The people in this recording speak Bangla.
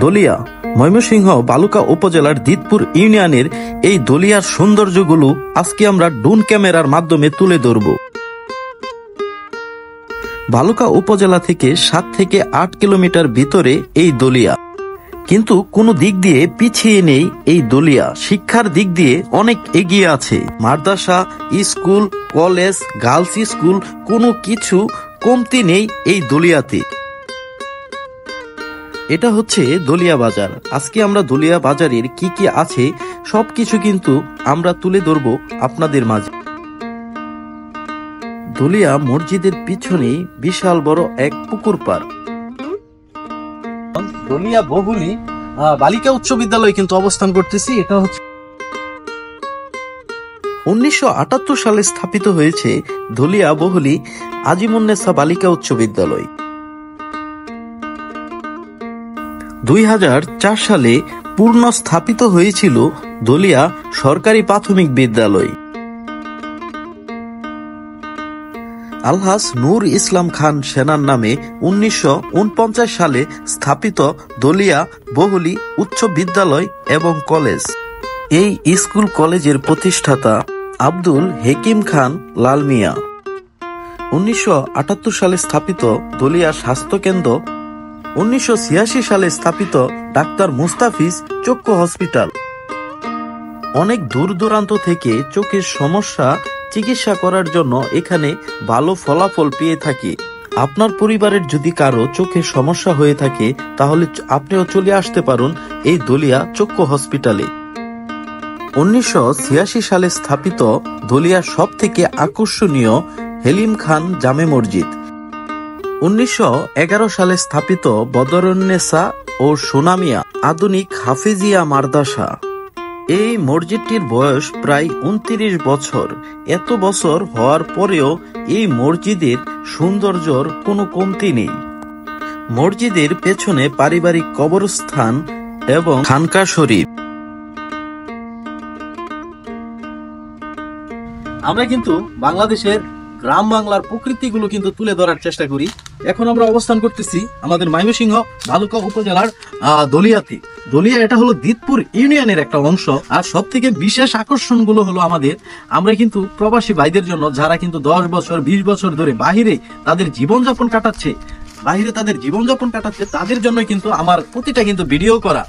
দলিয়া ময়মনসিংহ বালুকা উপজেলার দিতপুর ইউনিয়নের এই দলিয়ার সৌন্দর্যগুলো আজকে আমরা ড্রোন ক্যামেরার মাধ্যমে তুলে ধরব। বালুকা উপজেলা থেকে 7 থেকে 8 কিলোমিটার ভিতরে এই দলিয়া, কিন্তু কোনো দিক দিয়ে পিছিয়ে নেই এই দলিয়া। শিক্ষার দিক দিয়ে অনেক এগিয়ে আছে। মাদ্রাসা, স্কুল, কলেজ, গার্লস স্কুল কোনো কিছু কমতি নেই এই দলিয়াতে। এটা হচ্ছে দলিয়া বাজার। আজকে আমরা দলিয়া বাজারের কি কি আছে সবকিছু কিন্তু আমরা তুলে ধরবো আপনাদের মাঝে। দলিয়া মসজিদের পিছনে বিশাল বড় এক পুকুর পাড়। দলিয়া বহুলী বালিকা উচ্চ বিদ্যালয় কিন্তু অবস্থান করতেছি। এটা হচ্ছে 1978 সালে স্থাপিত হয়েছে দলিয়া বহুলী আজিমুন্নেসা বালিকা উচ্চ বিদ্যালয়। 2004 সালে পূর্ণ স্থাপিত হয়েছিল দলিয়া সরকারি প্রাথমিক বিদ্যালয়। আলহাজ নূর ইসলাম খান সেনার নামে 1949 সালে স্থাপিত দলিয়া বহুলী উচ্চ বিদ্যালয় এবং কলেজ। এই স্কুল কলেজের প্রতিষ্ঠাতা আব্দুল হেকিম খান লাল মিয়া। 1978 সালে স্থাপিত দলিয়া স্বাস্থ্য কেন্দ্র। 1986 সালে স্থাপিত ডাক্তার মুস্তাফিজ চক্ষু হসপিটাল। অনেক দূর দূরান্ত থেকে চোখের সমস্যা চিকিৎসা করার জন্য এখানে ভালো ফলাফল পেয়ে থাকি। আপনার পরিবারের যদি কারো চোখের সমস্যা হয়ে থাকে তাহলে আপনিও চলে আসতে পারেন এই দলিয়া চক্ষু হসপিটালে। 1986 সালে স্থাপিত দলিয়ার সব থেকে আকর্ষণীয় হেলিম খান জামে মসজিদ। 1911 সালে স্থাপিত বদরুন্নেসা ও সোনামিয়া আধুনিক হাফিজিয়া মাদ্রাসা। এই মসজিদটির বয়স প্রায় 29 বছর। এত বছর হওয়ার পরেও এই মসজিদের সৌন্দর্যর কোনো কমতি নেই। মসজিদের পেছনে পারিবারিক কবরস্থান এবং খানকা শরীফ। আমরা কিন্তু বাংলাদেশের গ্রাম বাংলার প্রকৃতিগুলো কিন্তু তুলে ধরার চেষ্টা করি। এখন আমরা অবস্থান করতেছি আমাদের ময়মনসিংহ বালুকা উপজেলার দলিয়াতে। দলিয়া এটা হলো দিতপুর ইউনিয়নের একটা অংশ। আর সব থেকে বিশেষ আকর্ষণ গুলো হলো আমরা কিন্তু প্রবাসী ভাইদের জন্য যারা কিন্তু 10 বছর 20 বছর ধরে বাহিরে তাদের জীবনযাপন কাটাচ্ছে, তাদের জন্য কিন্তু আমার প্রতিটা কিন্তু ভিডিও করা।